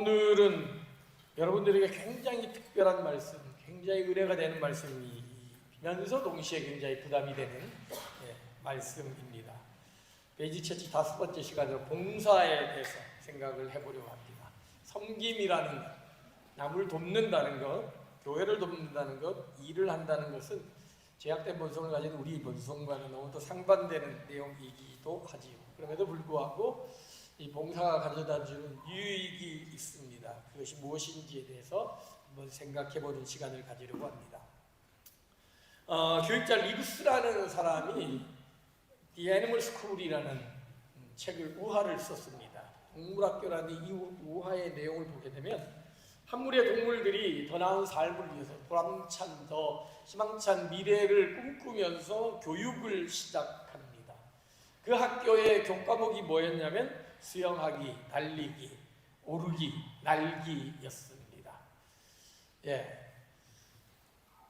오늘은 여러분들에게 굉장히 특별한 말씀, 굉장히 은혜가 되는 말씀이면서 동시에 굉장히 부담이 되는 말씀입니다. 베이지처치 5번째 시간으로 봉사에 대해서 생각을 해보려고 합니다. 섬김이라는 것, 남을 돕는다는 것, 교회를 돕는다는 것, 일을 한다는 것은 제약된 본성을 가진 우리 본성과는 너무도 상반되는 내용이기도 하지요. 그럼에도 불구하고 이 봉사가 가져다주는 유익이 있습니다. 그것이 무엇인지에 대해서 한번 생각해보는 시간을 가지려고 합니다. 교육자 리브스라는 사람이 The Animal School이라는 책을 우화를 썼습니다. 동물학교라는 이 우화의 내용을 보게 되면 한 무리의 동물들이 더 나은 삶을 위해서 보람찬 더 희망찬 미래를 꿈꾸면서 교육을 시작합니다. 그 학교의 교과목이 뭐였냐면 수영하기, 달리기, 오르기, 날기였습니다.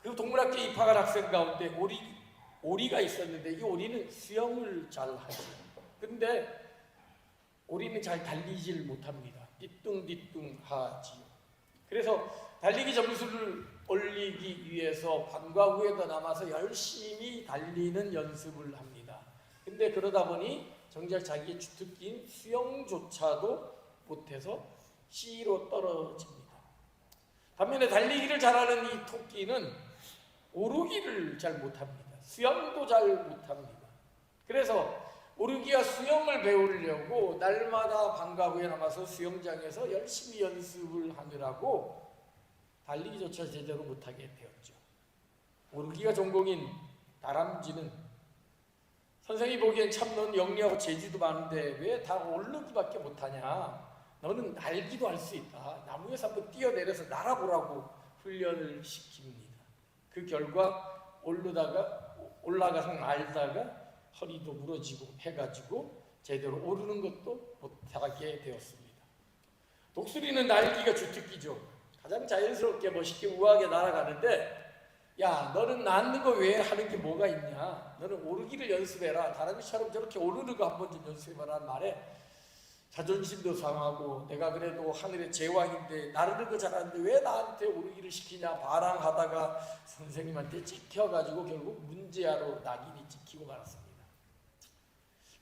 그 동물학교에 입학한 학생 가운데 오리가 있었는데 이 오리는 수영을 잘 하죠. 근데 오리는 잘 달리질 못합니다. 뒤뚱뒤뚱하지요. 그래서 달리기 점수를 올리기 위해서 방과 후에도 남아서 열심히 달리는 연습을 합니다. 근데 그러다 보니 정작 자기의 주특기인 수영조차도 못해서 C로 떨어집니다. 반면에 달리기를 잘하는 이 토끼는 오르기를 잘 못합니다. 수영도 잘 못합니다. 그래서 오르기와 수영을 배우려고 날마다 방과 후에 남아서 수영장에서 열심히 연습을 하느라고 달리기조차 제대로 못하게 되었죠. 오르기가 전공인 다람쥐는 선생이 보기엔 참 넌 영리하고 재주도 많은데 왜 다 오르기밖에 못하냐? 너는 날기도 할 수 있다. 나무에서 한번 뛰어내려서 날아보라고 훈련을 시킵니다. 그 결과 올라가서 날다가 허리도 부러지고 해가지고 제대로 오르는 것도 못하게 되었습니다. 독수리는 날기가 주특기죠. 가장 자연스럽게 멋있게 우아하게 날아가는데 야, 너는 낳는 거 외에 하는 게 뭐가 있냐? 너는 오르기를 연습해라. 다람쥐처럼 저렇게 오르는 거 한번 좀 연습해라는 말에 자존심도 상하고 내가 그래도 하늘의 제왕인데 나르는 거 잘하는데 왜 나한테 오르기를 시키냐 반항하다가 선생님한테 찍혀가지고 결국 문제아로 낙인이 찍히고 말았습니다.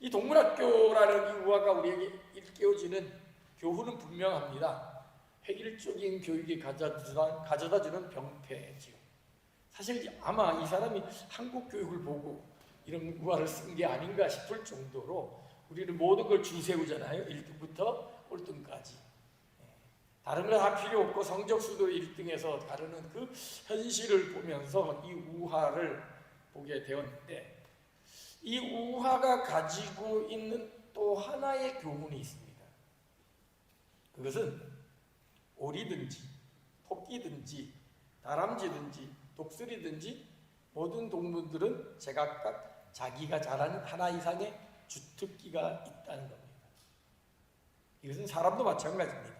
이 동물학교라는 이 우화가 우리에게 일깨워주는 교훈은 분명합니다. 획일적인 교육이 가져다주는 병폐지요. 사실 아마 이 사람이 한국 교육을 보고 이런 우화를 쓴 게 아닌가 싶을 정도로 우리는 모든 걸 줄 세우잖아요. 1등부터 꼴등까지. 다른 거 다 필요 없고 성적수도 1등에서 다루는 그 현실을 보면서 이 우화를 보게 되었는데 이 우화가 가지고 있는 또 하나의 교훈이 있습니다. 그것은 오리든지 토끼든지 다람쥐든지 독수리든지 모든 동물들은 제각각 자기가 잘하는 하나 이상의 주특기가 있다는 겁니다. 이것은 사람도 마찬가지입니다.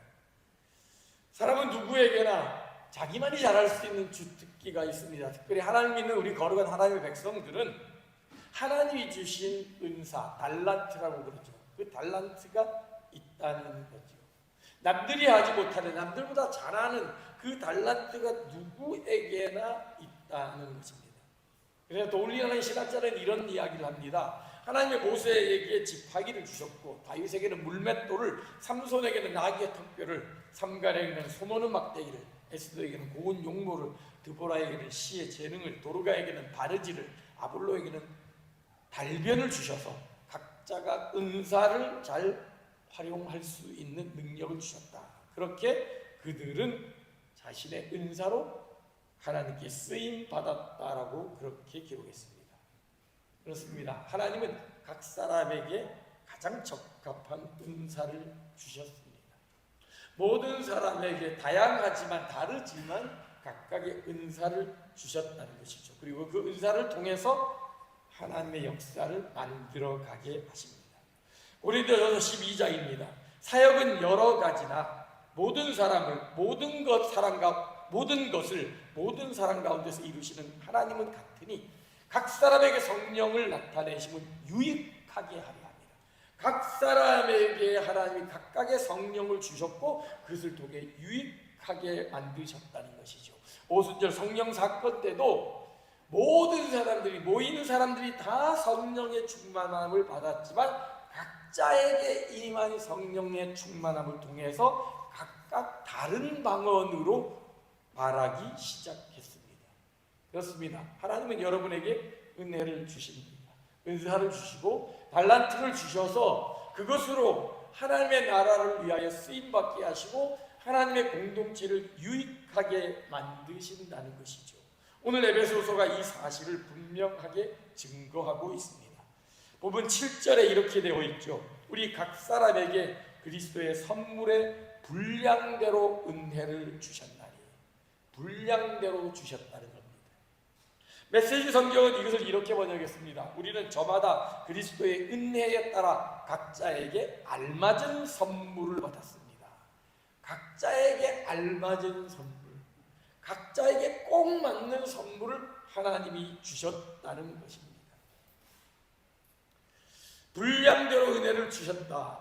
사람은 누구에게나 자기만이 잘할 수 있는 주특기가 있습니다. 특별히 하나님 믿는 우리 거룩한 하나님의 백성들은 하나님이 주신 은사, 달란트라고 그러죠. 그 달란트가 있다는 거죠. 남들이 하지 못하는, 남들보다 잘하는 그 달란트가 누구에게나 있다는 것입니다. 그래서 도울리라는 신학자는 이런 이야기를 합니다. 하나님의 모세에게 지팡이를 주셨고 다윗에게는 물맷돌을, 삼손에게는 나귀의 턱뼈를, 삼갈에게는 소모는 막대기를, 에스더에게는 고운 용모를, 드보라에게는 시의 재능을, 도르가에게는 바느질을, 아볼로에게는 달변을 주셔서 각자가 은사를 잘 활용할 수 있는 능력을 주셨다. 그렇게 그들은 자신의 은사로 하나님께 쓰임 받았다라고 그렇게 기록했습니다. 그렇습니다. 하나님은 각 사람에게 가장 적합한 은사를 주셨습니다. 모든 사람에게 다양하지만 다르지만 각각의 은사를 주셨다는 것이죠. 그리고 그 은사를 통해서 하나님의 역사를 만들어가게 하십니다. 고린도전서 12장입니다. 사역은 여러 가지나 모든 사람을 모든 것을 모든 사람 가운데서 이루시는 하나님은 같으니 각 사람에게 성령을 나타내심은 유익하게 하려 합니다. 각 사람에게 하나님이 각각의 성령을 주셨고 그것을 통해 유익하게 만드셨다는 것이죠. 오순절 성령 사건 때도 모든 사람들이, 모이는 사람들이 다 성령의 충만함을 받았지만 각자에게 임한 성령의 충만함을 통해서 각각 다른 방언으로 말하기 시작했습니다. 그렇습니다. 하나님은 여러분에게 은혜를 주십니다. 은사를 주시고 달란트를 주셔서 그것으로 하나님의 나라를 위하여 쓰임받게 하시고 하나님의 공동체를 유익하게 만드신다는 것이죠. 오늘 에베소서가 이 사실을 분명하게 증거하고 있습니다. 본문 7절에 이렇게 되어 있죠. 우리 각 사람에게 그리스도의 선물의 분량대로 은혜를 주셨나니. 분량대로 주셨다는 겁니다. 메시지 성경은 이것을 이렇게 번역했습니다. 우리는 저마다 그리스도의 은혜에 따라 각자에게 알맞은 선물을 받았습니다. 각자에게 알맞은 선물, 각자에게 꼭 맞는 선물을 하나님이 주셨다는 것입니다. 분량대로 은혜를 주셨다.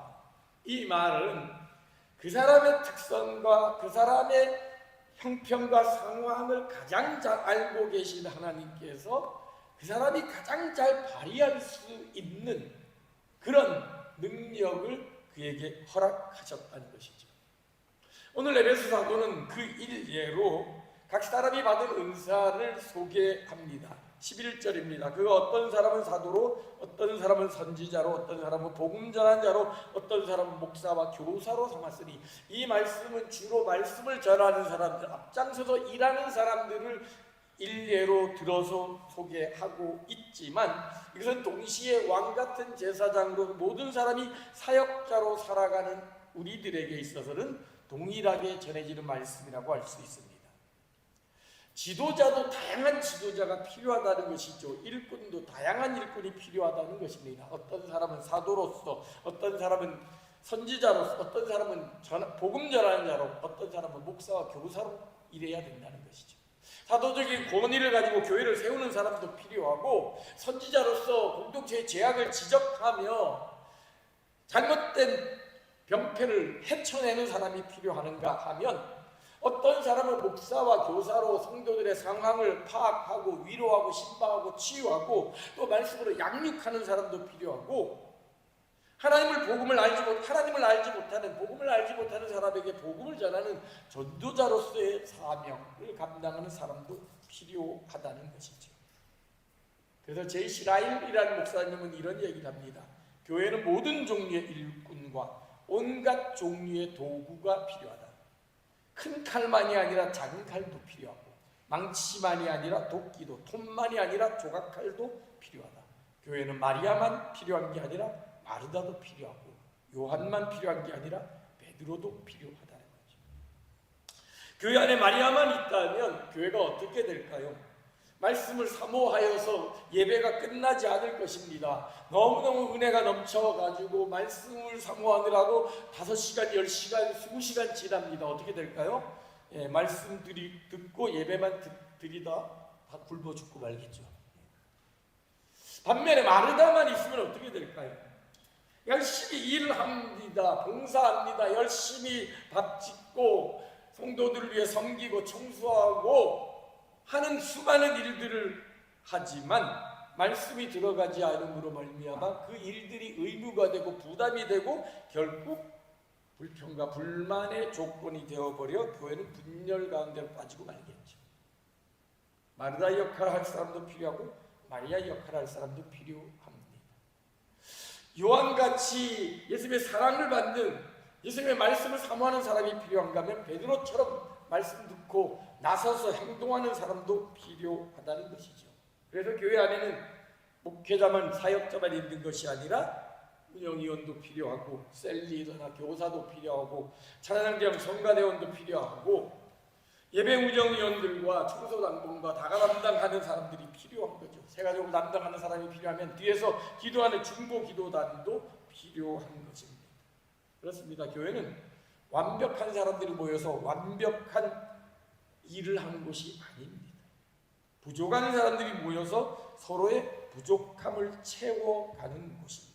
이 말은 그 사람의 특성과 그 사람의 형편과 상황을 가장 잘 알고 계신 하나님께서 그 사람이 가장 잘 발휘할 수 있는 그런 능력을 그에게 허락하셨다는 것이죠. 오늘 에베소 사도는 그 일례로 각 사람이 받은 은사를 소개합니다. 11절입니다. 그 어떤 사람은 사도로, 어떤 사람은 선지자로, 어떤 사람은 복음 전한 자로, 어떤 사람은 목사와 교사로 삼았으니, 이 말씀은 주로 말씀을 전하는 사람들, 앞장서서 일하는 사람들을 일례로 들어서 소개하고 있지만 이것은 동시에 왕같은 제사장으로 모든 사람이 사역자로 살아가는 우리들에게 있어서는 동일하게 전해지는 말씀이라고 할 수 있습니다. 지도자도 다양한 지도자가 필요하다는 것이죠. 일꾼도 다양한 일꾼이 필요하다는 것입니다. 어떤 사람은 사도로서, 어떤 사람은 선지자로서, 어떤 사람은 복음 전하는 자로, 어떤 사람은 목사와 교사로 일해야 된다는 것이죠. 사도적인 권위를 가지고 교회를 세우는 사람도 필요하고, 선지자로서 공동체의 죄악을 지적하며 잘못된 병폐를 헤쳐내는 사람이 필요하는가 하면, 어떤 사람은 목사와 교사로 성도들의 상황을 파악하고 위로하고 신방하고 치유하고 또 말씀으로 양육하는 사람도 필요하고, 하나님을 알지 못하는, 복음을 알지 못하는 사람에게 복음을 전하는 전도자로서의 사명을 감당하는 사람도 필요하다는 것이죠. 그래서 제이시 라일이라는 목사님은 이런 얘기를 합니다. 교회는 모든 종류의 일꾼과 온갖 종류의 도구가 필요하다. 큰 칼만이 아니라 작은 칼도 필요하고, 망치만이 아니라 도끼도, 톱만이 아니라 조각칼도 필요하다. 교회는 마리아만 필요한 게 아니라 마르다도 필요하고, 요한만 필요한 게 아니라 베드로도 필요하다는 거죠. 교회 안에 마리아만 있다면 교회가 어떻게 될까요? 말씀을 사모하여서 예배가 끝나지 않을 것입니다. 너무너무 은혜가 넘쳐가지고 말씀을 사모하느라고 5시간, 10시간, 20시간 지납니다. 어떻게 될까요? 말씀 듣고 예배만 드리다 다 굶어 죽고 말겠죠. 반면에 마르다만 있으면 어떻게 될까요? 열심히 일합니다. 봉사합니다. 열심히 밥 짓고 성도들을 위해 섬기고 청소하고 하는 수많은 일들을 하지만 말씀이 들어가지 않음으로 말미암아 그 일들이 의무가 되고 부담이 되고 결국 불평과 불만의 조건이 되어버려 교회는 분열 가운데 빠지고 말겠죠. 마르다 역할을 할 사람도 필요하고 마리아 역할을 할 사람도 필요합니다. 요한같이 예수님의 사랑을 받는, 예수님의 말씀을 사모하는 사람이 필요한가 하면 베드로처럼 말씀 듣고 나서서 행동하는 사람도 필요하다는 것이죠. 그래서 교회 안에는 목회자만, 사역자만 있는 것이 아니라 운영위원도 필요하고, 셀리더나 교사도 필요하고, 찬양대원 성가대원도 필요하고, 예배 운영위원들과 청소당번과 다가 담당하는 사람들이 필요한 거죠. 세가족을 담당하는 사람이 필요하면 뒤에서 기도하는 중보 기도단도 필요한 것입니다. 그렇습니다. 교회는 완벽한 사람들이 모여서 완벽한 일을 하는 곳이 아닙니다. 부족한 사람들이 모여서 서로의 부족함을 채워가는 곳입니다.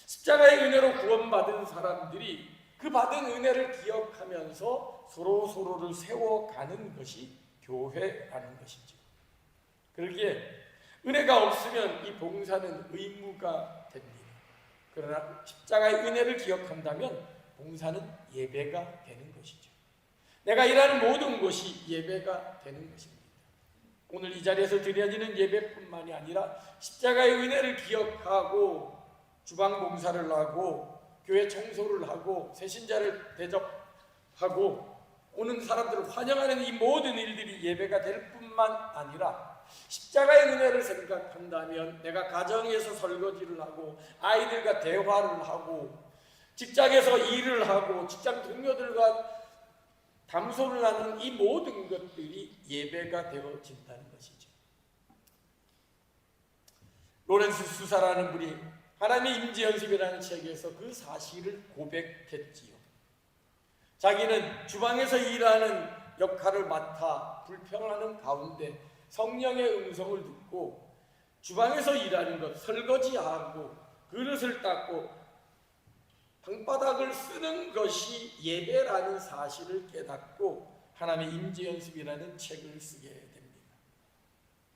십자가의 은혜로 구원받은 사람들이 그 받은 은혜를 기억하면서 서로를 세워가는 것이 교회라는 것이죠. 그러기에 은혜가 없으면 이 봉사는 의무가 됩니다. 그러나 십자가의 은혜를 기억한다면 봉사는 예배가 되는 것이죠. 내가 일하는 모든 것이 예배가 되는 것입니다. 오늘 이 자리에서 드려지는 예배뿐만이 아니라 십자가의 은혜를 기억하고 주방 봉사를 하고 교회 청소를 하고 새신자를 대접하고 오는 사람들을 환영하는 이 모든 일들이 예배가 될 뿐만 아니라 십자가의 은혜를 생각한다면 내가 가정에서 설거지를 하고 아이들과 대화를 하고 직장에서 일을 하고 직장 동료들과 담소를 하는 이 모든 것들이 예배가 되어진다는 것이죠. 로렌스 수사라는 분이 하나님의 임재연습이라는 책에서 그 사실을 고백했지요. 자기는 주방에서 일하는 역할을 맡아 불평하는 가운데 성령의 음성을 듣고 주방에서 일하는 것, 설거지하고 그릇을 닦고 방바닥을 쓰는 것이 예배라는 사실을 깨닫고 하나님의 임재연습이라는 책을 쓰게 됩니다.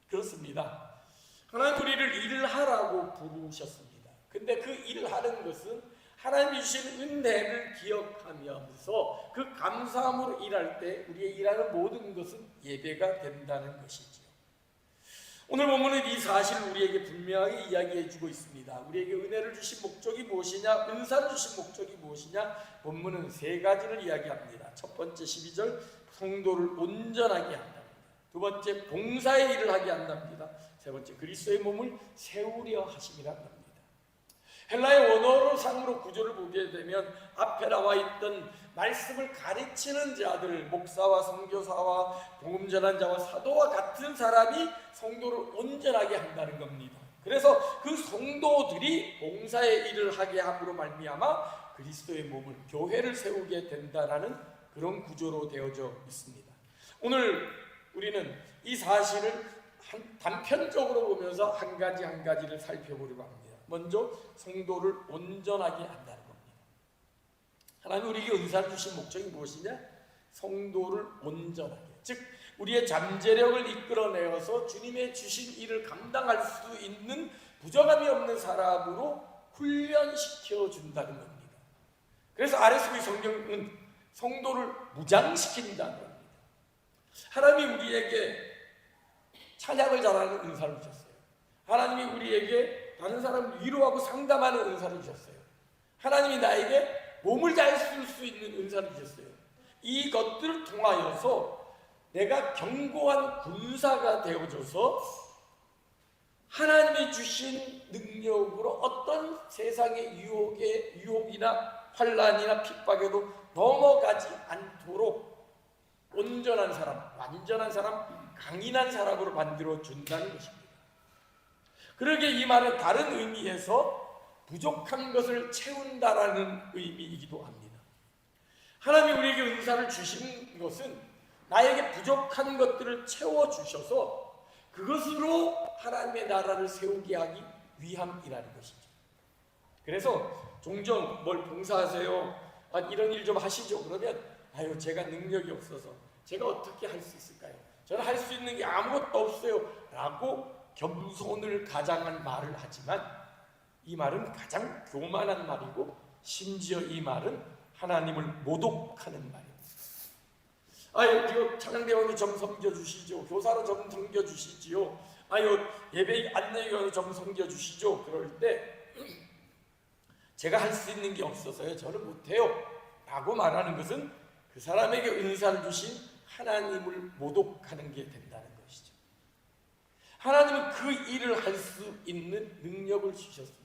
그렇습니다. 하나님 우리를 일을 하라고 부르셨습니다. 근데 그 일을 하는 것은 하나님이 주신 은혜를 기억하면서 그 감사함으로 일할 때 우리의 일하는 모든 것은 예배가 된다는 것이죠. 오늘 본문은 이 사실을 우리에게 분명하게 이야기해 주고 있습니다. 우리에게 은혜를 주신 목적이 무엇이냐, 은사를 주신 목적이 무엇이냐, 본문은 세 가지를 이야기합니다. 첫 번째 12절, 성도를 온전하게 한답니다. 두 번째, 봉사의 일을 하게 한답니다. 세 번째, 그리스도의 몸을 세우려 하심이라 합니다. 헬라의 원어상으로 구조를 보게 되면 앞에 나와 있던 말씀을 가르치는 자들, 목사와 선교사와 복음 전환자와 사도와 같은 사람이 성도를 온전하게 한다는 겁니다. 그래서 그 성도들이 봉사의 일을 하게 함으로 말미암아 그리스도의 몸을, 교회를 세우게 된다라는 그런 구조로 되어져 있습니다. 오늘 우리는 이 사실을 단편적으로 보면서 한 가지를 살펴보려고 합니다. 먼저 성도를 온전하게 한다는 겁니다. 하나님 우리에게 은사를 주신 목적이 무엇이냐? 성도를 온전하게, 즉 우리의 잠재력을 이끌어내어서 주님의 주신 일을 감당할 수 있는 부족함이 없는 사람으로 훈련시켜 준다는 겁니다. 그래서 RSV 성경은 성도를 무장시킨다는 겁니다. 하나님이 우리에게 찬양을 잘하는 은사를 주셨어요. 하나님이 우리에게 다른 사람을 위로하고 상담하는 은사를 주셨어요. 하나님이 나에게 몸을 잘 쓸 수 있는 은사를 주셨어요. 이것들을 통하여서 내가 견고한 군사가 되어져서 하나님이 주신 능력으로 어떤 세상의 유혹이나 환란이나 핍박에도 넘어가지 않도록 온전한 사람, 완전한 사람, 강인한 사람으로 만들어 준다는 것입니다. 그러기에 이 말은 다른 의미에서 부족한 것을 채운다라는 의미이기도 합니다. 하나님이 우리에게 은사를 주신 것은 나에게 부족한 것들을 채워주셔서 그것으로 하나님의 나라를 세우게 하기 위함이라는 것이죠. 그래서 종종 뭘 봉사하세요, 이런 일 좀 하시죠. 그러면 제가 능력이 없어서 제가 어떻게 할 수 있을까요? 저는 할 수 있는 게 아무것도 없어요 라고 겸손을 가장한 말을 하지만 이 말은 가장 교만한 말이고 심지어 이 말은 하나님을 모독하는 말입니다. 이거 찬양대원으로 좀 섬겨주시죠. 교사로 좀 섬겨주시지요. 예배 안내위원으로 좀 섬겨주시죠. 그럴 때 제가 할 수 있는 게 없어서요, 저는 못해요 라고 말하는 것은 그 사람에게 은사를 주신 하나님을 모독하는 게 된다는 것이죠. 하나님은 그 일을 할 수 있는 능력을 주셨습니다.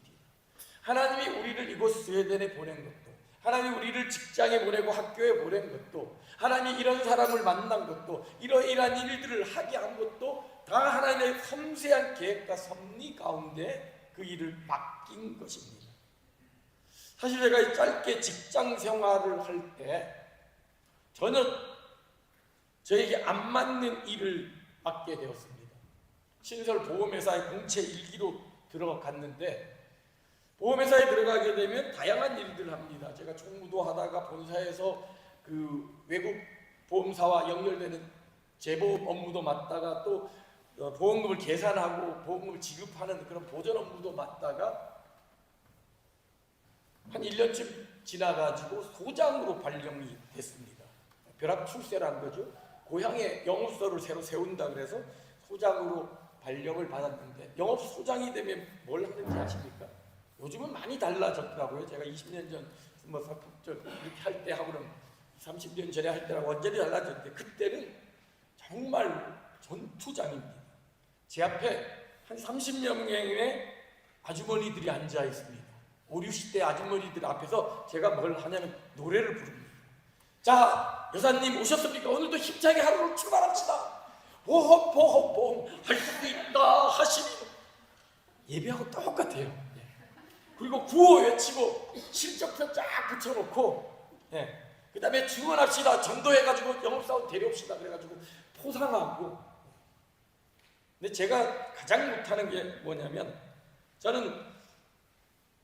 하나님이 우리를 이곳 스웨덴에 보낸 것도, 하나님이 우리를 직장에 보내고 학교에 보낸 것도, 하나님이 이런 사람을 만난 것도, 이러이러한 일들을 하게 한 것도 다 하나님의 섬세한 계획과 섭리 가운데 그 일을 맡긴 것입니다. 사실 제가 짧게 직장 생활을 할 때 전혀 저에게 안 맞는 일을 맡게 되었습니다. 신설 보험회사의 공채 1기로 들어갔는데 보험회사에 들어가게 되면 다양한 일들을 합니다. 제가 총무도 하다가 본사에서 그 외국 보험사와 연결되는 재보험 업무도 맡다가 또 보험금을 계산하고 보험금을 지급하는 그런 보전 업무도 맡다가 한 1년쯤 지나가지고 소장으로 발령이 됐습니다. 벼락 출세라는 거죠. 고향에 영업소를 새로 세운다 그래서 소장으로 발령을 받았는데, 영업소장이 되면 뭘 하는지 아십니까? 요즘은 많이 달라졌더라고요. 제가 20년 전 뭐 이렇게 할 때 하고는 30년 전에 할 때랑 완전히 달라졌는데, 그때는 정말 전투장입니다. 제 앞에 한 30여 명의 아주머니들이 앉아 있습니다. 5, 60대 아주머니들 앞에서 제가 뭘 하냐면 노래를 부릅니다. 자, 여사님 오셨습니까? 오늘도 힘차게 하루를 출발합시다. 호흡 호흡 호흡 할 수도 있다 하시니 예배하고 똑같아요. 그리고 구호 외치고 실적표 쫙 붙여놓고, 그 다음에 증언합시다. 전도해가지고 영업사원 데려옵시다. 그래가지고 포상하고. 근데 제가 가장 못하는 게 뭐냐면, 저는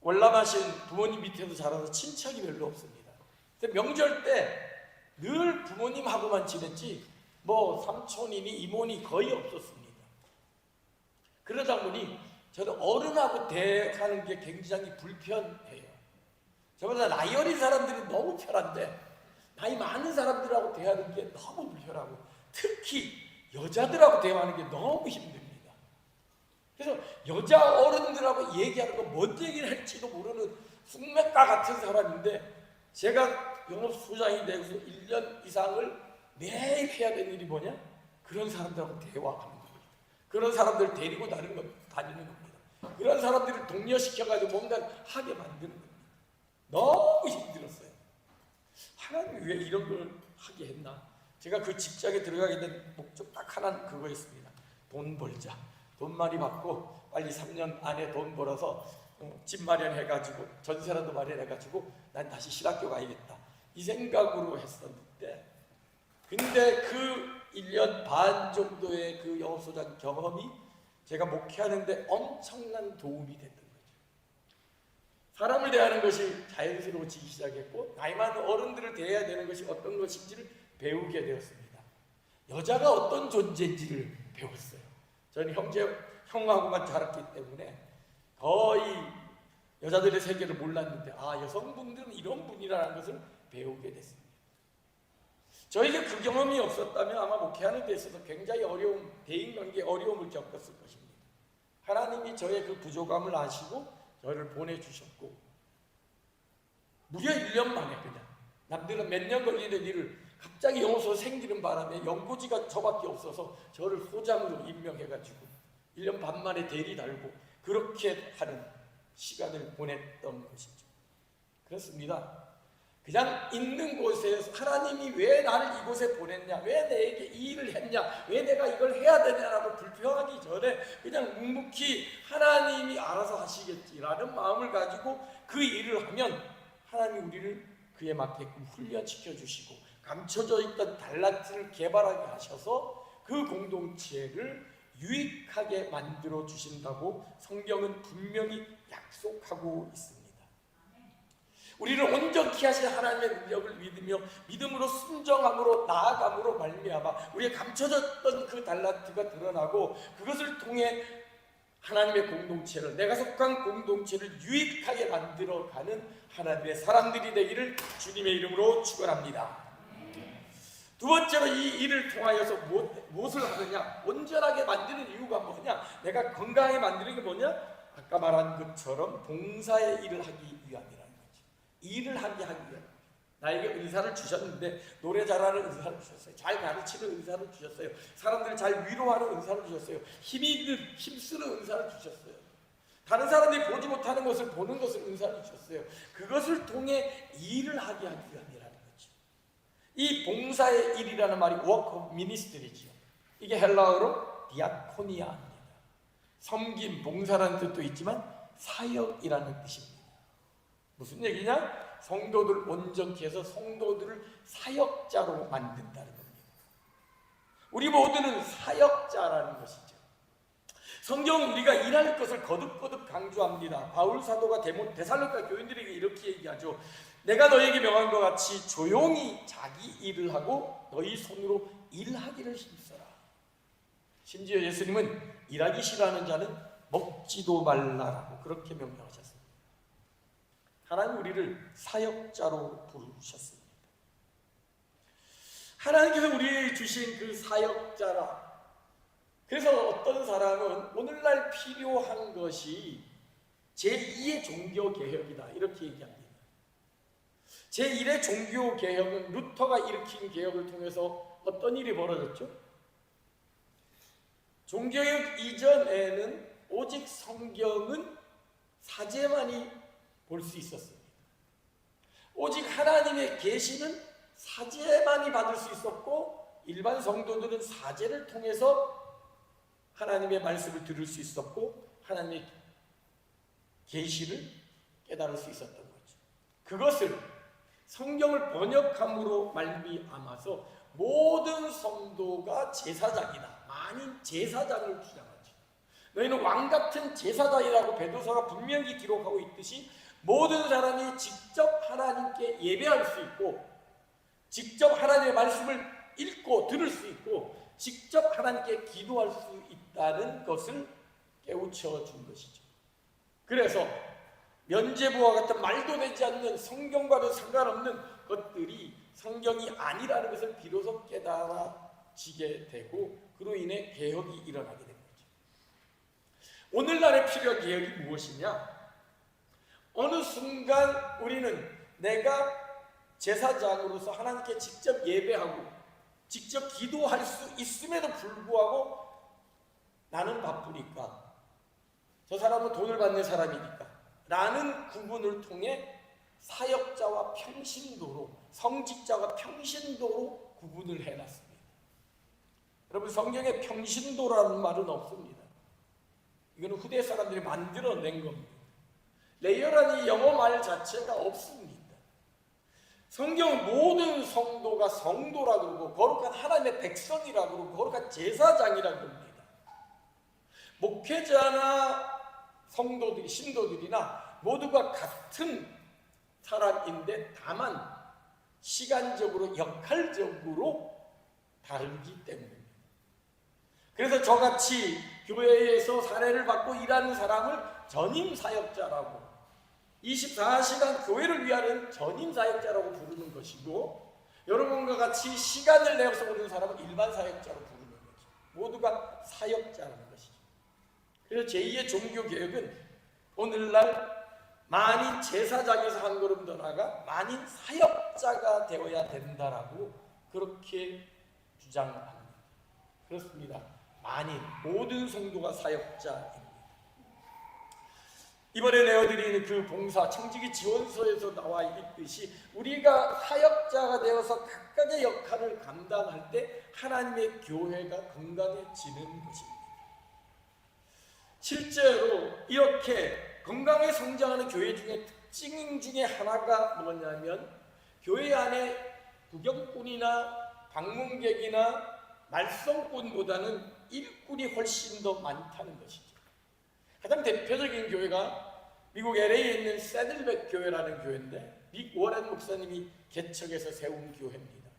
월남하신 부모님 밑에서 자라서 친척이 별로 없습니다. 근데 명절 때 늘 부모님하고만 지냈지 뭐 삼촌이니 이모니 거의 없었습니다. 그러다 보니 저는 어른하고 대하는 게 굉장히 불편해요. 저보다 나이 어린 사람들이 너무 편한데 나이 많은 사람들하고 대하는 게 너무 불편하고, 특히 여자들하고 대화하는 게 너무 힘듭니다. 그래서 여자 어른들하고 얘기하는 거 뭔 얘기를 할지도 모르는 숙맥가 같은 사람인데, 제가 영업소장이 되고서 1년 이상을 매일 해야 되는 일이 뭐냐? 그런 사람들하고 대화하는 겁니다. 그런 사람들 데리고 다니는 겁니다. 그런 사람들을 독려시켜가지고 뭔가 하게 만드는 겁니다. 너무 힘들었어요. 하나님이 왜 이런 걸 하게 했나? 제가 그 직장에 들어가게 된 목적 딱 하나는 그거였습니다. 돈 벌자. 돈 많이 받고 빨리 3년 안에 돈 벌어서 집 마련해가지고 전세라도 마련해가지고 난 다시 신학교 가야겠다. 이 생각으로 했었는데, 근데 그 1년 반 정도의 그 영업소장 경험이 제가 목회하는데 엄청난 도움이 됐던 거죠. 사람을 대하는 것이 자연스러워지기 시작했고, 나이 많은 어른들을 대해야 되는 것이 어떤 것인지를 배우게 되었습니다. 여자가 어떤 존재인지를 배웠어요. 저는 형하고만 자랐기 때문에 거의 여자들의 세계를 몰랐는데, 여성분들은 이런 분이라는 것을 배우게 됐습니다. 저에게 그 경험이 없었다면 아마 목회하는 데 있어서 굉장히 어려운, 대인관계에 어려움을 겪었을 것입니다. 하나님이 저의 그 부족함을 아시고 저를 보내주셨고, 무려 1년 만에 그냥 남들은 몇 년 걸리는 일을 갑자기 영어소 생기는 바람에 연고지가 저밖에 없어서 저를 소장으로 임명해가지고 1년 반 만에 대리 달고 그렇게 하는 시간을 보냈던 것이죠. 그렇습니다. 그냥 있는 곳에서 하나님이 왜 나를 이곳에 보냈냐, 왜 내게 이 일을 했냐, 왜 내가 이걸 해야 되냐라고 불평하기 전에 그냥 묵묵히 하나님이 알아서 하시겠지라는 마음을 가지고 그 일을 하면 하나님이 우리를 그에 맞게끔 훈련시켜 주시고 감춰져 있던 달란트를 개발하게 하셔서 그 공동체를 유익하게 만들어 주신다고 성경은 분명히 약속하고 있습니다. 우리를 온전케 하신 하나님의 능력을 믿으며 믿음으로 순정함으로 나아감으로 말미암아 우리의 감춰졌던 그 달란트가 드러나고, 그것을 통해 하나님의 공동체를, 내가 속한 공동체를 유익하게 만들어가는 하나님의 사람들이 되기를 주님의 이름으로 축원합니다. 두 번째로 이 일을 통하여서 무엇을 하느냐, 온전하게 만드는 이유가 뭐냐, 내가 건강하게 만드는 게 뭐냐, 아까 말한 것처럼 봉사의 일을 하기 위함이라는 거죠. 일을 하게 하기 위함. 나에게 은사를 주셨는데 노래 잘하는 은사를 주셨어요. 잘 가르치는 은사를 주셨어요. 사람들을 잘 위로하는 은사를 주셨어요. 힘쓰는 은사를 주셨어요. 다른 사람들이 보지 못하는 것을 보는 것을 은사를 주셨어요. 그것을 통해 일을 하게 하기 위함이라는 거죠. 이 봉사의 일이라는 말이 work of ministry지요. 이게 헬라어로 디아코니아입니다. 섬김, 봉사라는 뜻도 있지만 사역이라는 뜻입니다. 무슨 얘기냐? 성도들 온전케 해서 성도들을 사역자로 만든다는 겁니다. 우리 모두는 사역자라는 것이죠. 성경은 우리가 일할 것을 거듭거듭 강조합니다. 바울 사도가 데살로니가 교인들에게 이렇게 얘기하죠. 내가 너에게 명한 것 같이 조용히 자기 일을 하고 너희 손으로 일하기를 힘써라. 심지어 예수님은 일하기 싫어하는 자는 먹지도 말라라고 그렇게 명령하셨습니다. 하나님 우리를 사역자로 부르셨습니다. 하나님께서 우리에게 주신 그 사역자라. 그래서 어떤 사람은 오늘날 필요한 것이 제2의 종교개혁이다 이렇게 얘기합니다. 제1의 종교개혁은 루터가 일으킨 개혁을 통해서 어떤 일이 벌어졌죠? 종교개혁 이전에는 오직 성경은 사제만이 볼 수 있었습니다. 오직 하나님의 계시는 사제만이 받을 수 있었고 일반 성도들은 사제를 통해서 하나님의 말씀을 들을 수 있었고 하나님의 계시를 깨달을 수 있었던 거죠. 그것을 성경을 번역함으로 말미암아서 모든 성도가 제사장이다. 만인 제사장을 주장하죠. 너희는 왕같은 제사장이라고 베드로서가 분명히 기록하고 있듯이 모든 사람이 직접 하나님께 예배할 수 있고 직접 하나님의 말씀을 읽고 들을 수 있고 직접 하나님께 기도할 수 있다는 것을 깨우쳐 준 것이죠. 그래서 면죄부와 같은 말도 되지 않는 성경과도 상관없는 것들이 성경이 아니라는 것을 비로소 깨달아지게 되고 그로 인해 개혁이 일어나게 된 거죠. 오늘날의 필요한 개혁이 무엇이냐? 어느 순간 우리는 내가 제사장으로서 하나님께 직접 예배하고 직접 기도할 수 있음에도 불구하고 나는 바쁘니까 저 사람은 돈을 받는 사람이니까 라는 구분을 통해 사역자와 평신도로 성직자와 평신도로 구분을 해놨습니다. 여러분 성경에 평신도라는 말은 없습니다. 이거는 후대 사람들이 만들어낸 겁니다. 레이어라는 영어 말 자체가 없습니다. 성경은 모든 성도가 성도라 그러고 거룩한 하나님의 백성이라 그러고 거룩한 제사장이라 그럽니다. 목회자나 성도들이 신도들이나 모두가 같은 사람인데 다만 시간적으로 역할적으로 다르기 때문입니다. 그래서 저같이 교회에서 사례를 받고 일하는 사람을 전임 사역자라고 24시간 교회를 위하는 전임 사역자라고 부르는 것이고 여러분과 같이 시간을 내어서 오는 사람은 일반 사역자로 부르는 거죠. 모두가 사역자라는 것이죠. 그래서 제2의 종교개혁은 오늘날 만인 제사장에서 한 걸음 더 나아가 만인 사역자가 되어야 된다라고 그렇게 주장합니다. 그렇습니다. 만인 모든 성도가 사역자입니다. 이번에 내어드리는 그 봉사 청지기 지원서에서 나와 있듯이 우리가 사역자가 되어서 각각의 역할을 감당할 때 하나님의 교회가 건강해지는 것입니다. 실제로 이렇게 건강에 성장하는 교회 중에 특징 중에 하나가 뭐냐면 교회 안에 구경꾼이나 방문객이나 말썽꾼보다는 일꾼이 훨씬 더 많다는 것이죠. 가장 대표적인 교회가 미국 LA에 있는 새들백 교회라는 교회인데 믹 워렌 목사님이 개척해서 세운 교회입니다.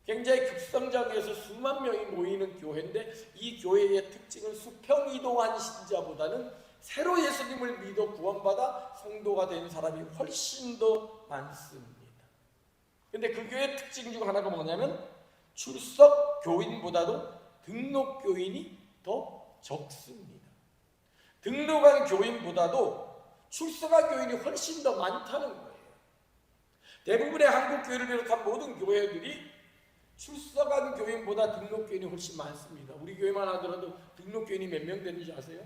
굉장히 급성장해서 수만 명이 모이는 교회인데 이 교회의 특징은 수평이동한 신자보다는 새로 예수님을 믿어 구원받아 성도가 된 사람이 훨씬 더 많습니다. 그런데 그 교회의 특징 중 하나가 뭐냐면 출석 교인보다도 등록 교인이 더 적습니다. 등록한 교인보다도 출석한 교인이 훨씬 더 많다는 거예요. 대부분의 한국 교회를 비롯한 모든 교회들이 출석한 교인보다 등록 교인이 훨씬 많습니다. 우리 교회만 하더라도 등록 교인이 몇 명 되는지 아세요?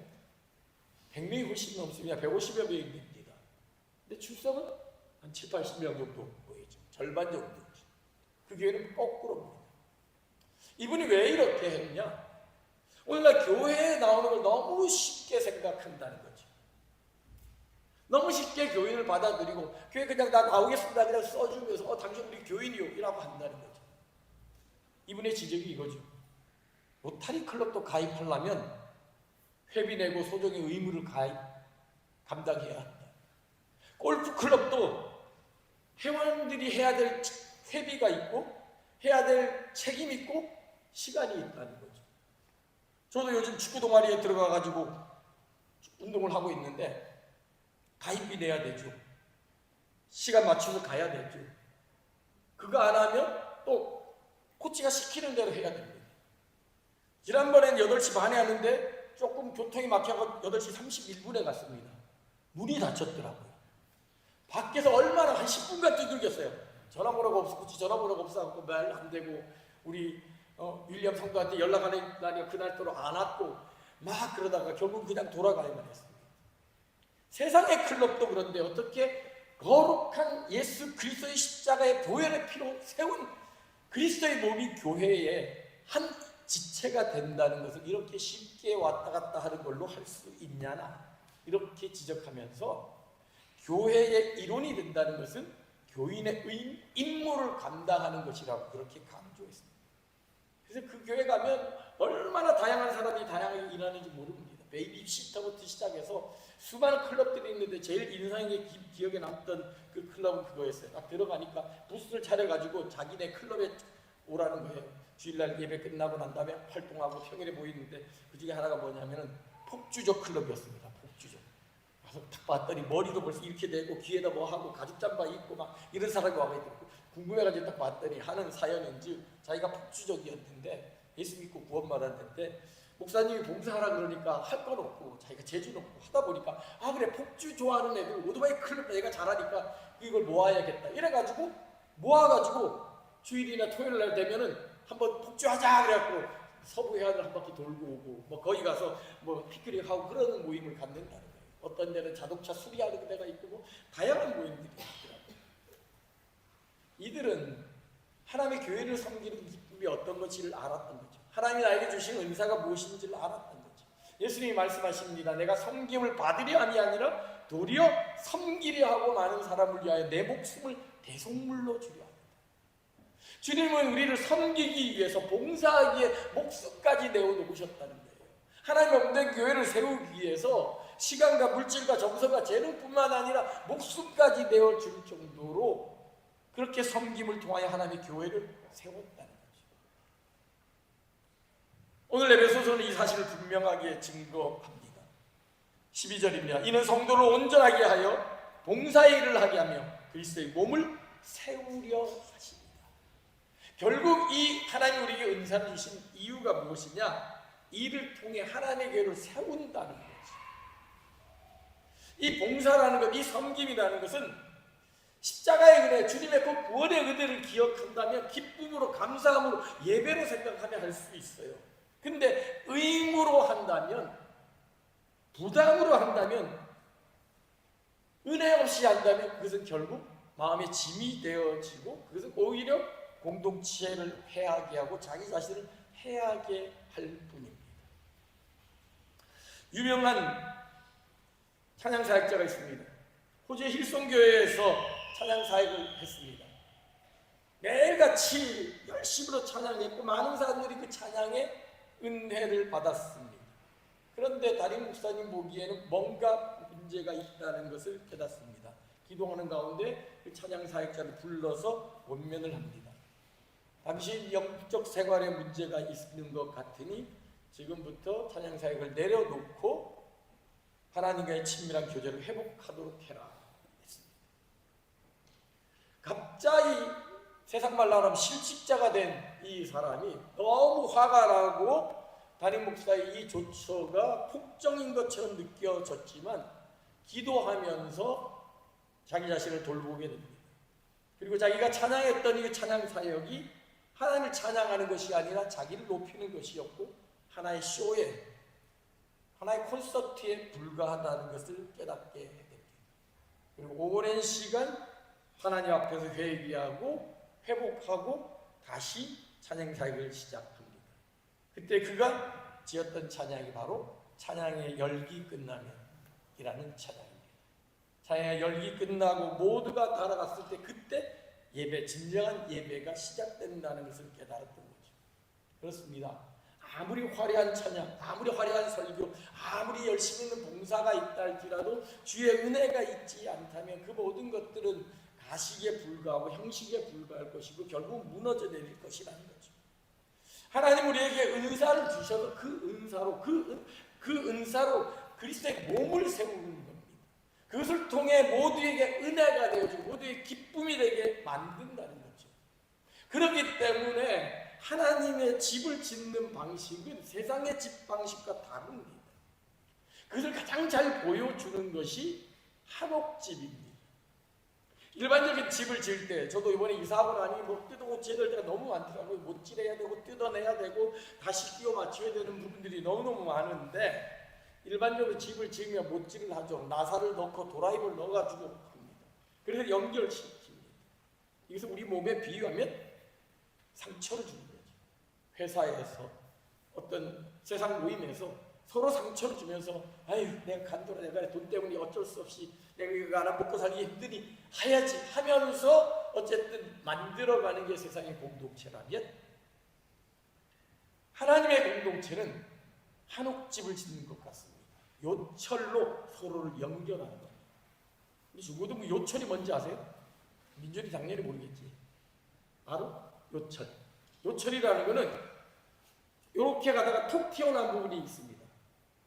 100명이 훨씬 넘습니다. 150여 명이 됩니다. 근데 출석은 한 7, 80명 정도 보이죠. 절반 정도죠. 그 교회는 거꾸로입니다. 이분이 왜 이렇게 했냐? 오늘날 교회에 나오는 걸 너무 쉽게 생각한다는 거죠. 너무 쉽게 교인을 받아들이고 교회 그냥 나 나오겠습니다 그냥 써주면서 당신 우리 교인이요 이라고 한다는 거죠. 이분의 지적이 이거죠. 로타리 클럽도 가입하려면 회비 내고 소정의 의무를 감당해야 한다. 골프 클럽도 회원들이 해야 될 회비가 있고 해야 될 책임 있고 시간이 있다는 거죠. 저도 요즘 축구 동아리에 들어가 가지고 운동을 하고 있는데 가입비 내야 되죠. 시간 맞추고 가야 되죠. 그거 안 하면 또 코치가 시키는 대로 해야 됩니다. 지난번엔 8시 반에 하는데 조금 교통이 막혀서 8시 31분에 갔습니다. 문이 닫혔더라고요. 밖에서 얼마나 한 10분간 두들겼어요. 전화번호가 없어, 코치 전화번호가 없어갖고 말 안 되고 우리 윌리엄 성도한테 연락하는 날이 그날도록 안 왔고 막 그러다가 결국 그냥 돌아가야만 했습니다. 세상의 클럽도 그런데 어떻게 거룩한 예수 그리스도의 십자가의 보혈의 피로 세운 그리스도의 몸이 교회의 한 지체가 된다는 것을 이렇게 쉽게 왔다 갔다 하는 걸로 할 수 있냐나 이렇게 지적하면서 교회의 이론이 된다는 것은 교인의 임무를 감당하는 것이라고 그렇게 강조했습니다. 그래서 그 교회 가면 얼마나 다양한 사람이 다양하게 일하는지 모릅니다. 베이비시터부터 시작해서 수많은 클럽들이 있는데 제일 인상에 기억에 남던 그 클럽은 그거였어요. 딱 들어가니까 부스를 차려가지고 자기네 클럽에 오라는 거예요. 주일날 예배 끝나고 난 다음에 활동하고 평일에 모이는데 그 중에 하나가 뭐냐면은 폭주족 클럽이었습니다. 폭주족. 가서 딱 봤더니 머리도 벌써 이렇게 되고 귀에다 뭐 하고 가죽 잠바 입고 막 이런 사람이 와가 있더라고. 궁금해가지고 딱 봤더니 하는 사연인지 자기가 폭주족이었는데 예수 믿고 구원 받았는데 목사님이 봉사하라 그러니까 할 건 없고 자기가 재주는 없고 하다 보니까 아 그래 폭주 좋아하는 애들 오토바이 클럽 애가 잘하니까 이걸 모아야겠다 이래가지고 모아가지고 주일이나 토요일날 되면은 한번 폭주하자 그래갖고 서부 해안을 한 바퀴 돌고 오고 뭐 거기 가서 뭐 피크닉하고 그런 모임을 갖는다는 거예요. 어떤 데는 자동차 수리하는 데가 있고 뭐 다양한 모임들이 있더라고요. 이들은 하나님의 교회를 섬기는 기쁨이 어떤 것인지를 알았던 거죠. 하나님이 나에게 주신 은사가 무엇인지를 알았던 거죠. 예수님이 말씀하십니다. 내가 섬김을 받으려 함이 아니라 도리어 섬기려 하고 많은 사람을 위하여 내 목숨을 대속물로 주려 합니다. 주님은 우리를 섬기기 위해서 봉사하기에 목숨까지 내어놓으셨다는 거예요. 하나님 없는 교회를 세우기 위해서 시간과 물질과 정성과 재능뿐만 아니라 목숨까지 내어줄 정도로 그렇게 섬김을 통하여 하나님의 교회를 세웠다는 거죠. 오늘 에베소서는 이 사실을 분명하게 증거합니다. 12절입니다. 이는 성도를 온전하게 하여 봉사의 일을 하게 하며 그리스도의 몸을 세우려 하십니다. 결국 이 하나님 우리에게 은사를 주신 이유가 무엇이냐? 이를 통해 하나님의 교회를 세운다는 거죠. 이 봉사라는 것, 이 섬김이라는 것은 십자가의 은혜, 주님의 그 구원의 은혜를 기억한다면 기쁨으로 감사함으로 예배로 생각하며 할 수 있어요. 근데 의무로 한다면, 부담으로 한다면, 은혜 없이 한다면 그것은 결국 마음의 짐이 되어지고 그것은 오히려 공동체를 해하게 하고 자기 자신을 해하게 할 뿐입니다. 유명한 찬양사역자가 있습니다. 호주의 힐송교회에서 찬양사역을 했습니다. 매일같이 열심으로 찬양했고 많은 사람들이 그 찬양에 은혜를 받았습니다. 그런데 담임 목사님 보기에는 뭔가 문제가 있다는 것을 깨닫습니다. 기도하는 가운데 그 찬양사역자를 불러서 원면을 합니다. 당신 영적 생활에 문제가 있는 것 같으니 지금부터 찬양사역을 내려놓고 하나님과의 친밀한 교제를 회복하도록 해라 했습니다. 갑자기 세상 말로 하면 실직자가 된 이 사람이 너무 화가 나고 담임 목사의 이 조처가 폭정인 것처럼 느껴졌지만 기도하면서 자기 자신을 돌보게 됩니다. 그리고 자기가 찬양했던 이 찬양 사역이 하나님을 찬양하는 것이 아니라 자기를 높이는 것이었고 하나의 쇼에, 하나의 콘서트에 불과하다는 것을 깨닫게 됩니다. 그리고 오랜 시간 하나님 앞에서 회개하고 회복하고 다시 찬양 사역을 시작합니다. 그때 그가 지었던 찬양이 바로 찬양의 열기 끝나면 이라는 찬양입니다. 찬양의 열기 끝나고 모두가 따라갔을 때 그때 예배, 진정한 예배가 시작된다는 것을 깨달았던 거죠. 그렇습니다. 아무리 화려한 찬양, 아무리 화려한 설교, 아무리 열심히 있는 봉사가 있다 할지라도 주의 은혜가 있지 않다면 그 모든 것들은 가식에 불과하고 형식에 불과할 것이고 결국 무너져 내릴 것이라는 거죠. 하나님 우리에게 은사를 주셔서 그 은사로 그리스도의 몸을 세우는 겁니다. 그것을 통해 모두에게 은혜가 되어지고 모두에게 기쁨이 되게 만든다는 거죠. 그렇기 때문에 하나님의 집을 짓는 방식은 세상의 집 방식과 다릅니다. 그것을 가장 잘 보여주는 것이 한옥집입니다. 일반적인 집을 지을 때, 저도 이번에 이사하고 나니 뜯어고쳐야 때가 너무 많더라고요. 못질해야 되고 뜯어내야 되고 다시 끼워 맞춰야 되는 부분들이 너무너무 많은데, 일반적으로 집을 지으면 못질을 하죠. 나사를 넣고 도라이를 넣어가지고 합니다. 그래서 연결시킵니다. 이것을 우리 몸에 비유하면 상처를 주는 거죠. 회사에서 어떤 세상 모임에서 서로 상처를 주면서 아유 내가 간도라 내가 돈 때문에 어쩔 수 없이 내가 이거 하나 먹고 살기 힘드니 해야지 하면서 어쨌든 만들어가는 게 세상의 공동체라면 하나님의 공동체는 한옥집을 짓는 것 같습니다. 요철로 서로를 연결하는 겁니다. 죽어도 뭐 요철이 뭔지 아세요? 민준이 작년에 모르겠지. 바로 요철. 요철이라는 거는 이렇게 가다가 톡 튀어나온 부분이 있습니다.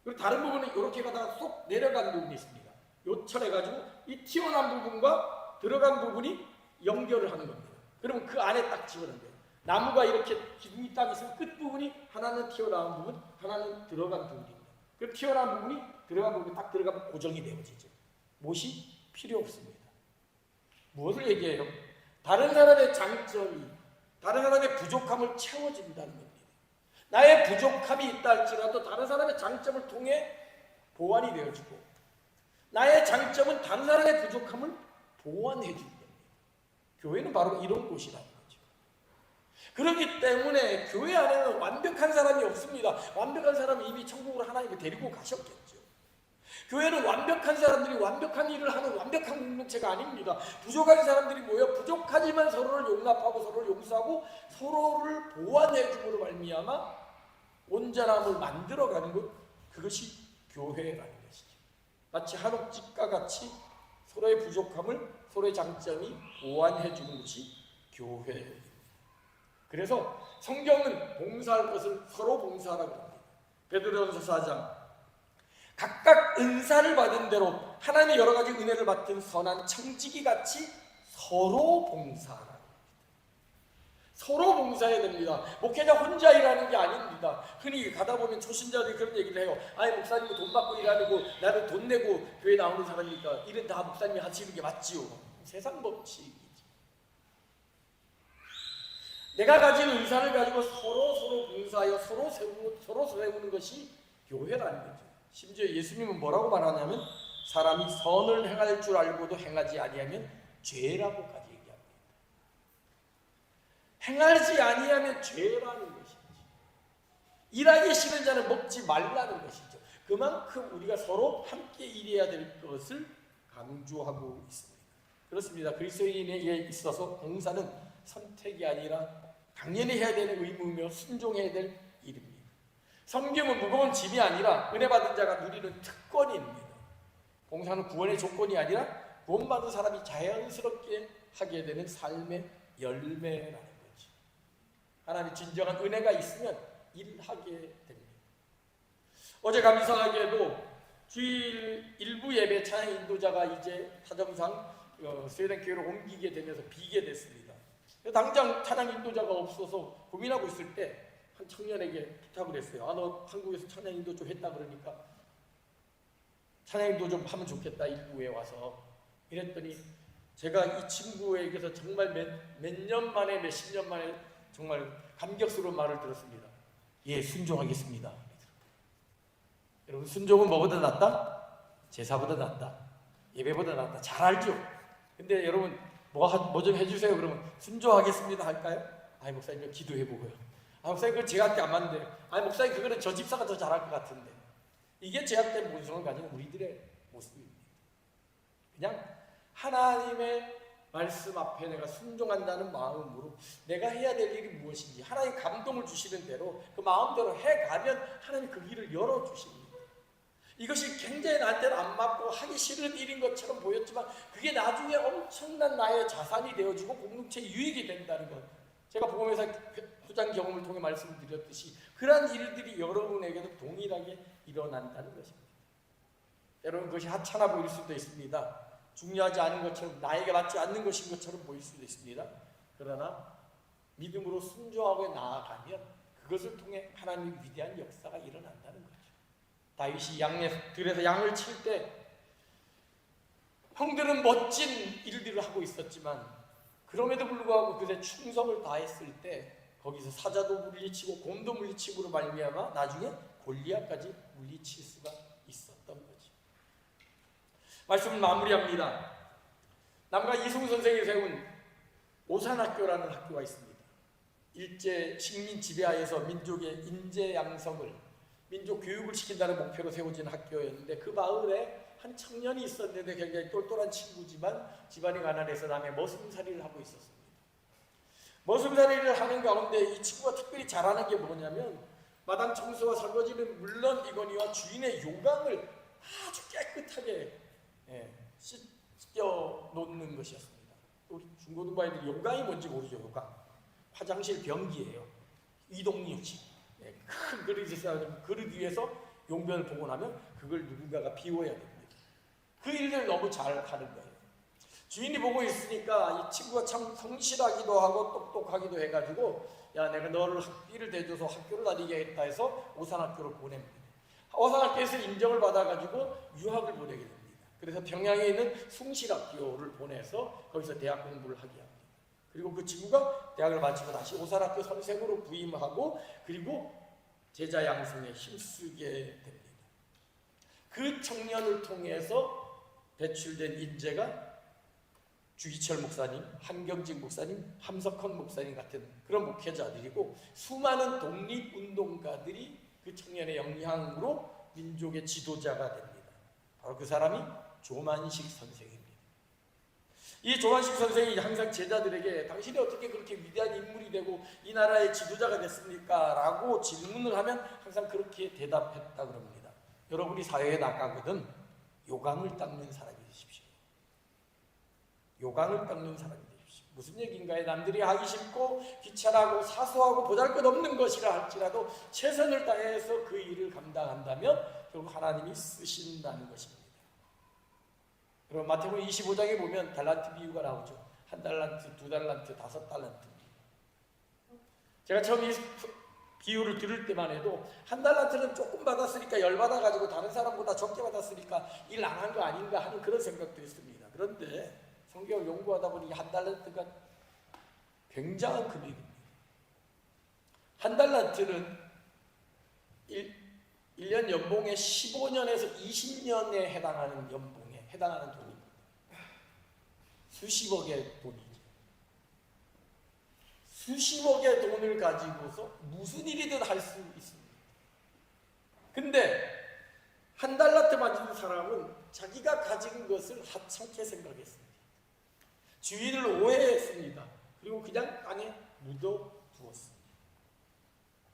그리고 다른 부분은 이렇게 가다가 쏙 내려간 부분이 있습니다. 요철해가지고 이 튀어나온 부분과 들어간 부분이 연결을 하는 겁니다. 그러면 그 안에 딱 집어넣는 거예요. 나무가 이렇게 기둥이 딱 있으면 끝부분이 하나는 튀어나온 부분, 하나는 들어간 부분입니다. 그 튀어나온 부분이 들어간 부분이 딱 들어가면 고정이 되어지죠. 못이 필요 없습니다. 무엇을 얘기해요? 다른 사람의 장점이 다른 사람의 부족함을 채워준다는 겁니다. 나의 부족함이 있다 할지라도 다른 사람의 장점을 통해 보완이 되어지고 나의 장점은 다른 사람의 부족함을 보완해 줍니다. 교회는 바로 이런 곳이라는 거죠. 그렇기 때문에 교회 안에는 완벽한 사람이 없습니다. 완벽한 사람은 이미 천국으로 하나님을 데리고 가셨겠죠. 교회는 완벽한 사람들이 완벽한 일을 하는 완벽한 공동체가 아닙니다. 부족한 사람들이 모여 부족하지만 서로를 용납하고 서로를 용서하고 서로를 보완해 줌으로 말미암아 온전함을 만들어가는 것, 그것이 교회라는 것이죠. 마치 한옥집과 같이 서로의 부족함을 서로의 장점이 보완해 주는 것이 교회입니다. 그래서 성경은 봉사할 것을 서로 봉사하라고 합니다. 베드로전서 4장 각각 은사를 받은 대로 하나님의 여러 가지 은혜를 받은 선한 청지기 같이 서로 봉사하라. 서로 봉사해야 됩니다. 목회자 혼자 일하는 게 아닙니다. 흔히 가다 보면 초신자들이 그런 얘기를 해요. 아니 목사님이 돈 받고 일하고 나는 돈 내고 교회 나오는 사람이니까 일은 다 목사님이 하시는 게 맞지요. 세상 법칙이지. 내가 가진 은사를 가지고 서로 봉사하여 서로 세우는 것이 교회라는 거죠. 심지어 예수님은 뭐라고 말하냐면 사람이 선을 행할 줄 알고도 행하지 아니하면 죄라고까지 얘기합니다. 행하지 아니하면 죄라는 것이죠. 일하기 싫은 자는 먹지 말라는 것이죠. 그만큼 우리가 서로 함께 일해야 될 것을 강조하고 있습니다. 그렇습니다. 그리스도인에게 있어서 봉사는 선택이 아니라 당연히 해야 되는 의무며 순종해야 될 일입니다. 섬김은 무거운 짐이 아니라 은혜 받은 자가 누리는 특권입니다. 봉사는 구원의 조건이 아니라 구원받은 사람이 자연스럽게 하게 되는 삶의 열매라는 거죠. 하나님의 진정한 은혜가 있으면 일하게 됩니다. 어제 감사하게도 주일 일부 예배 찬양 인도자가 이제 사정상 스웨덴 교회로 옮기게 되면서 비게 됐습니다. 당장 찬양 인도자가 없어서 고민하고 있을 때 한 청년에게 부탁을 했어요. 너 한국에서 찬양 인도 좀 했다 그러니까 찬양 인도 좀 하면 좋겠다 일부에 와서. 이랬더니 제가 이 친구에게서 정말 몇 년 만에 몇십 년 만에 정말 감격스러운 말을 들었습니다. 예, 순종하겠습니다. 여러분 순종은 뭐보다 낫다? 제사보다 낫다. 예배보다 낫다. 잘 알죠? 근데 여러분 뭐 좀 해주세요. 그러면 순종하겠습니다 할까요? 아이 목사님 기도해보고요. 아 목사님 그건 제한테 안 맞는데. 아니 목사님 그거는 저 집사가 더 잘할 것 같은데. 이게 제한된 본성을 가진 우리들의 모습입니다. 그냥 하나님의 말씀 앞에 내가 순종한다는 마음으로 내가 해야 될 일이 무엇인지 하나님 감동을 주시는 대로 그 마음대로 해가면 하나님 그 길을 열어주십니다. 이것이 굉장히 나한테는 안 맞고 하기 싫은 일인 것처럼 보였지만 그게 나중에 엄청난 나의 자산이 되어지고 공동체의 유익이 된다는 것, 제가 복음회사 후장 경험을 통해 말씀을 드렸듯이 그러한 일들이 여러분에게도 동일하게 일어난다는 것입니다. 여러분, 그것이 하찮아 보일 수도 있습니다. 중요하지 않은 것처럼, 나에게 맞지 않는 것인 것처럼 보일 수도 있습니다. 그러나 믿음으로 순종하고 나아가면 그것을 통해 하나님의 위대한 역사가 일어난다는 거죠. 다윗이 들에서 양을 칠 때 형들은 멋진 일들을 하고 있었지만 그럼에도 불구하고 그들의 충성을 다했을 때 거기서 사자도 물리치고 곰도 물리치고로 말미암아 나중에 골리앗까지 물리칠 수가 있었던 거죠. 말씀을 마무리합니다. 남가 이승우 선생이 세운 오산학교라는 학교가 있습니다. 일제 식민 지배하에서 민족의 인재 양성을, 민족 교육을 시킨다는 목표로 세워진 학교였는데 그 마을에 한 청년이 있었는데 굉장히 똘똘한 친구지만 집안이 가난해서 남의 머슴살이를 하고 있었습니다. 머슴살이를 하는 가운데 이 친구가 특별히 잘하는 게 뭐냐면 마당 청소와 설거지는 물론이거니와 주인의 요강을 아주 깨끗하게 씻겨 놓는 것이었습니다. 우리 중고등부 아이들이 요강이 뭔지 모르죠. 요강, 화장실 변기예요. 이동용식, 큰 그릇이 쌓여진 그릇 위에서 용변을 보고 나면 그걸 누군가가 비워야 됩니다. 그 일을 너무 잘 하는 거예요. 주인이 보고 있으니까 이 친구가 참 성실하기도 하고 똑똑하기도 해가지고, 야, 내가 너를 학비를 대줘서 학교를 다니게 하겠다 해서 오산학교로 보냅니다. 오산학교에서 인정을 받아가지고 유학을 보내게 됩니다. 그래서 평양에 있는 숭실학교를 보내서 거기서 대학 공부를 하게 합니다. 그리고 그 친구가 대학을 마치고 다시 오산학교 선생으로 부임하고 그리고 제자 양성에 힘쓰게 됩니다. 그 청년을 통해서 배출된 인재가 주기철 목사님, 한경직 목사님, 함석헌 목사님 같은 그런 목회자들이고 수많은 독립운동가들이 그 청년의 영향으로 민족의 지도자가 됩니다. 바로 그 사람이 조만식 선생입니다. 이 조만식 선생이 항상 제자들에게 당신이 어떻게 그렇게 위대한 인물이 되고 이 나라의 지도자가 됐습니까? 라고 질문을 하면 항상 그렇게 대답했다 그럽니다. 여러분이 사회에 나가거든 요강을 닦는 사람이 되십시오. 요강을 닦는 사람이 되십시오. 무슨 얘기인가요? 남들이 하기 싫고 귀찮하고 사소하고 보잘것없는 것이라 할지라도 최선을 다해서 그 일을 감당한다면 결국 하나님이 쓰신다는 것입니다. 그럼 마태복음 25장에 보면 달란트 비유가 나오죠. 1달란트, 2달란트, 5달란트. 제가 처음 이 비유를 들을 때만 해도 1달란트는 조금 받았으니까 열받아가지고 다른 사람보다 적게 받았으니까 일 안 한 거 아닌가 하는 그런 생각도 했습니다. 그런데 성경을 연구하다 보니 1달란트가 굉장한 금액입니다. 1달란트는 1년 연봉의 15년에서 20년에 해당하는 연봉에 해당하는 돈입니다. 수십억의 돈이죠. 수십억의 돈을 가지고서 무슨 일이든 할 수 있습니다. 근데 1달란트 받은 사람은 자기가 가진 것을 하찮게 생각했습니다. 주인을 오해했습니다. 그리고 그냥 땅에 묻어두었습니다.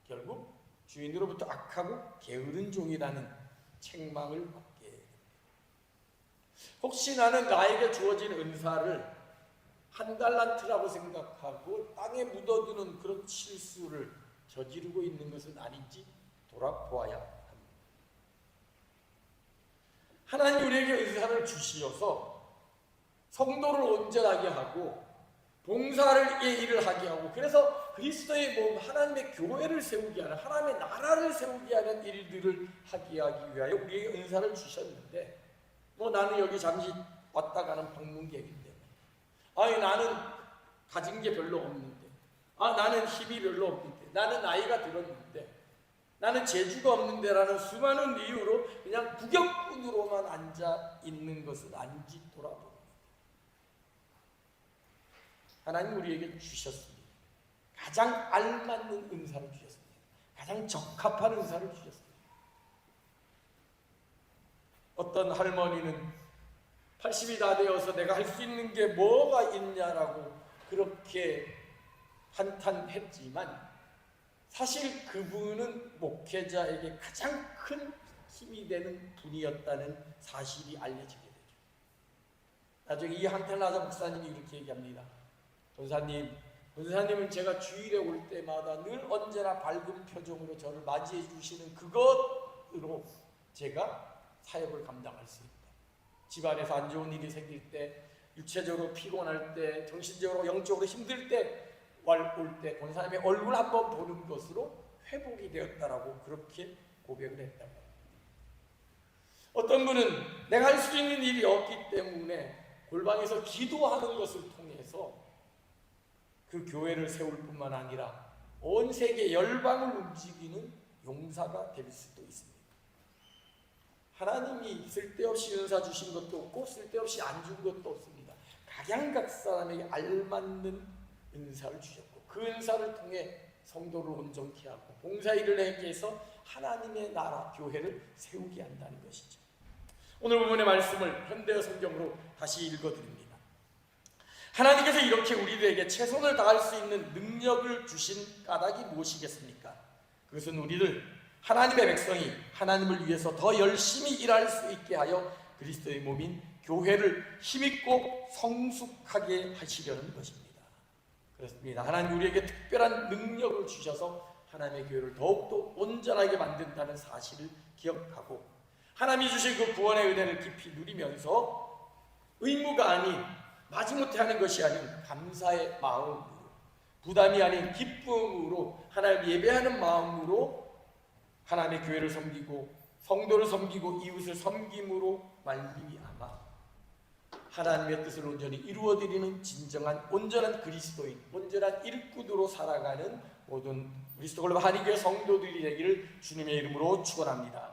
결국 주인으로부터 악하고 게으른 종이라는 책망을 받게 됩니다. 혹시 나는 나에게 주어진 은사를 1달란트라고 생각하고 땅에 묻어두는 그런 실수를 저지르고 있는 것은 아닌지 돌아보아야 합니다. 하나님 우리에게 은사를 주시어서 성도를 온전하게 하고 봉사의 일을 하게 하고 그래서 그리스도의 몸 하나님의 교회를 세우게 하는 하나님의 나라를 세우게 하는 일들을 하게 하기 위하여 우리에게 은사를 주셨는데 나는 여기 잠시 왔다 가는 방문객인데 아니 나는 가진 게 별로 없는데 나는 힘이 별로 없는데 나는 나이가 들었는데 나는 재주가 없는데 라는 수많은 이유로 그냥 구경꾼으로만 앉아 있는 것은 아닌지 돌아봅니다. 하나님 우리에게 주셨습니다. 가장 알맞는 은사를 주셨습니다. 가장 적합한 은사를 주셨습니다. 어떤 할머니는 80이 다 되어서 내가 할 수 있는 게 뭐가 있냐라고 그렇게 한탄했지만 사실 그분은 목회자에게 가장 큰 힘이 되는 분이었다는 사실이 알려지게 되죠. 나중에 이 한탄하자 목사님이 이렇게 얘기합니다. 권사님은 제가 주일에 올 때마다 늘 언제나 밝은 표정으로 저를 맞이해 주시는 그것으로 제가 사역을 감당할 수 있다. 집안에서 안 좋은 일이 생길 때, 육체적으로 피곤할 때, 정신적으로 영적으로 힘들 때, 올 때 권사님의 얼굴 한번 보는 것으로 회복이 되었다라고 그렇게 고백을 했다고 합니다. 어떤 분은 내가 할 수 있는 일이 없기 때문에 골방에서 기도하는 것을 통해서 그 교회를 세울 뿐만 아니라 온 세계 열방을 움직이는 용사가 될 수도 있습니다. 하나님이 쓸데없이 은사 주신 것도 없고 쓸데없이 안 준 것도 없습니다. 각양각 사람에게 알맞는 은사를 주셨고 그 은사를 통해 성도를 온전케 하고 봉사일을 하게 해서 하나님의 나라 교회를 세우게 한다는 것이죠. 오늘 본문의 말씀을 현대어 성경으로 다시 읽어드립니다. 하나님께서 이렇게 우리들에게 최선을 다할 수 있는 능력을 주신 까닭이 무엇이겠습니까? 그것은 우리들 하나님의 백성이 하나님을 위해서 더 열심히 일할 수 있게 하여 그리스도의 몸인 교회를 힘있고 성숙하게 하시려는 것입니다. 그렇습니다. 하나님 우리에게 특별한 능력을 주셔서 하나님의 교회를 더욱더 온전하게 만든다는 사실을 기억하고 하나님이 주신 그 구원의 은혜를 깊이 누리면서 의무가 아닌 마지못해 하는 것이 아닌 감사의 마음으로 부담이 아닌 기쁨으로 하나님 예배하는 마음으로 하나님의 교회를 섬기고 성도를 섬기고 이웃을 섬김으로 말미암아 하나님의 뜻을 온전히 이루어드리는 진정한 온전한 그리스도인, 온전한 일꾼으로 살아가는 모든 그리스도 골반 한인교회 성도들이 되기를 주님의 이름으로 축원합니다.